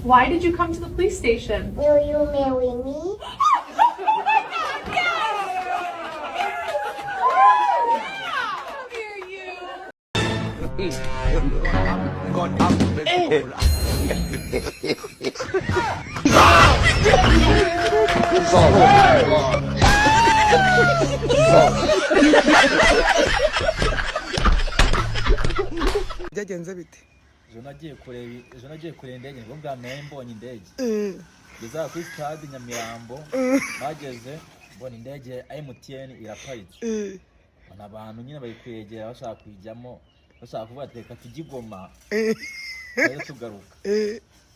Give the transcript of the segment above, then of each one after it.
Why did you come to the police station? Will you marry me? Byagenze bite? Ejo nagiye kureba indege ngo bwa mbere mbonye indege. Ngeze kuri stade Nyamirambo bageze mbona indege MTN iraparitse. Bana abantu nyine bayikwegera bashaka kwijyamo bashaka kuvuga teka tugigoma. Rero tugaruka.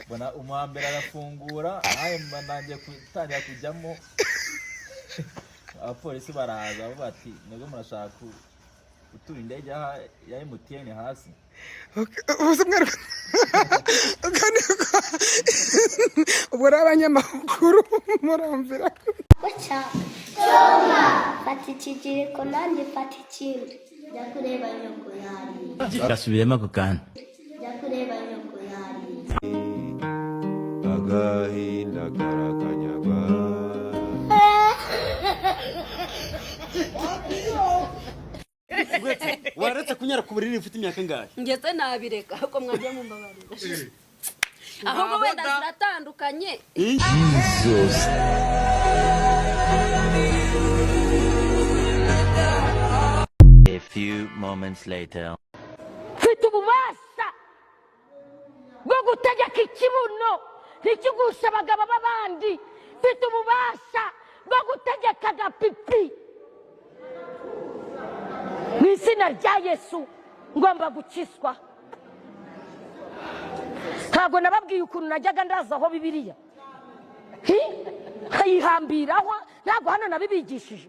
Bona umuhambere arafungura aye mbananje kutangira kujyamo. Abapolisi baraza bati nubwo murashaka utura indege ya MTN hasi. Ubuzimwe ubwo abanyamakuru muramvira Wacha. Choma. Fata ikigiriko nanjye fata ikindi. Jya kureba nyoko yari. Gasubiremo ako kantu. Jya kureba nyoko yari. Agahinda karakanyagwa. Waretse kunyara ku buriri ufite imyaka ingahe? Ngeze nabireka ahubwo mwajya mu mbabarira. Ahubwo wenda ziratandukanye. Jesus. A few moments later. Mfite ububasha bwo gutegeka ikibuno ntikigusha abagabo b'abandi. Mfite ububasha bwo gutegeka agapipi mu izina rya Yesu ngomba gukizwa. Ntabwo nababwiye ukuntu najyaga ndazaho Bibiliya nkayihambiraho, ntabwo hano nabibigishije.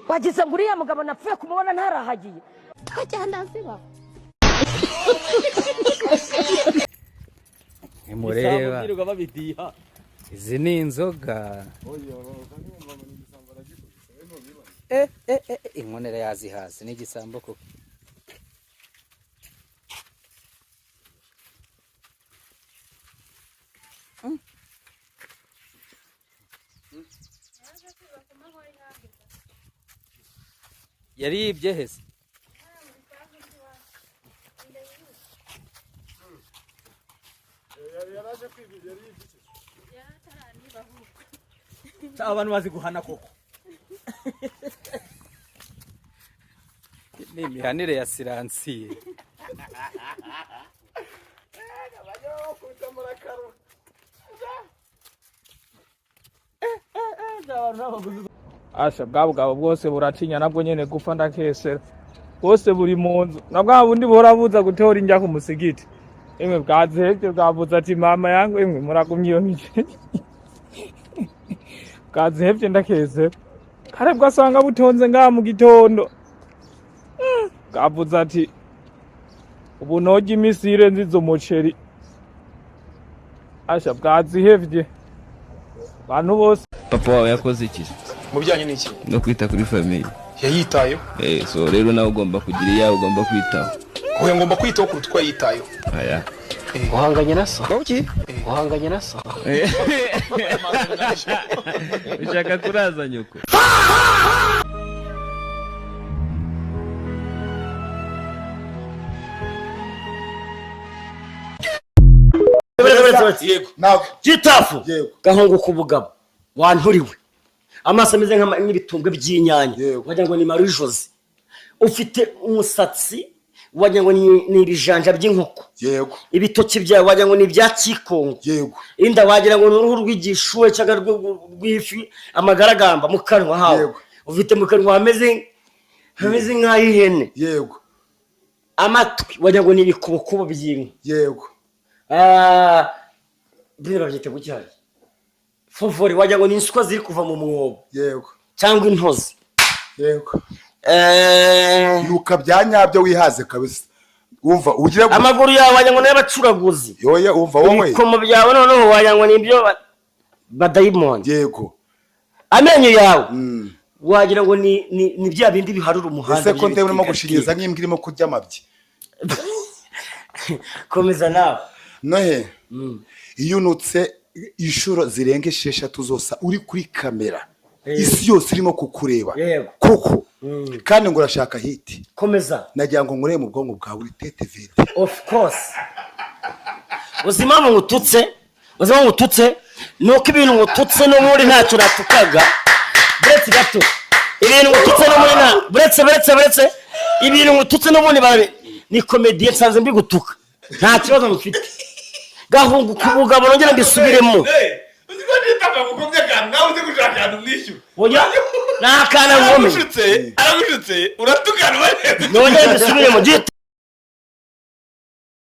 Wagize ngo uriya mugabo napfuye kumubona ntarahagiye. Tajyana ziba Mureba babidiha. izi ni inzoga. Inkonera yazihaze n'igisambo koko. Yaribye hese. Abantu bazi guhana koko. Ni imihanire ya siransiye. Asha bwabo bwose buratinya nabwo nyene gupfa ndakesera. Bwose buri munzu. Na bwa bundi borabuza gutora injya ku musigiti. Emwe bwazehebye bwavuze ati mama yangu emwe muragumye mije. Bwazehebye ndakesera. Kare bwasanga butonze ngaha mu gitondo. Bwavuze ati ubu noje imisire nzizo muceri. Asha bwazihevye. Bantu bose Papa wawe yakoze iki? Mu bijyanye n'iki? No kwita kuri family. Yayitayeho. So rero nawe ugomba kugira iyawe ugomba kwitaho. Oya ngomba kwitaho kuruta uko yayitayeho. Aya. Uhanganye na so. Kuki? Uhanganye na so. Ushaka kuraza nyoko. Yego. Nawe. Gitafu. Yego. Gahungu kubugabo. Wanturiwe. Amaso ameze nk'ibitumbwe by'inyanya. Wagira ngo ni Marie Jose. Ufite umusatsi wagira ngo ni ibijanja by'inkoko. Yego. Ibitoki byawe wagira ngo ni ibya Kikongo. Yego. Inda wagira ngo ni uruhu rw'igishuwe cyangwa rw'ifi, amagaragamba mu kanwa hawe. Yego. Ufite mu kanwa hameze nk'ay'ihene. Yego. Amatwi wagira ngo ni ibikubukubu by'inka. Yego. Bino babyita gucyari. Fovori wagira ngo ni inswa ziri kuva mu mwobo. Yego. Cyangwa intozi. Yego. Nuka byanyabyo wihaze kabisa. Umva ugira amaguru yawe wagira ngo n'abacuraguzi. Yoya umva wowe. Ibikomo byawe noneho wagira ngo nibyo badayimoni. Yego. Amenyo yawe wagira ngo ni bya bindi biharura umuhanda. Ese ko ndewe urimo gushinyiriza nk'imbwa irimo kurya amabyi. Komeza nawe. Nohe. iyo unutse inshuro zirenga 6 zose uri kuri kamera isi yose irimo kukureba kuko kandi ngo urashaka hiti komeza nagira ngo nkure mu bwonko bwawe uri tete vete of course uzima mu ngututse nuko ibintu ngututse no muri ntacyo ratukaga bretse gato ibintu ngututse no muri nta bretse ibintu ngututse no muri babe ni comedy nsanze mbigutuka nta kibazo mufite gahungu kubugabo nongera mbisubiremo uziko nditaka gukomye kandi nawe uzi gushaka ahantu mwishyura oya nakana ngome aragushutse uratukana nongera mbisubiremo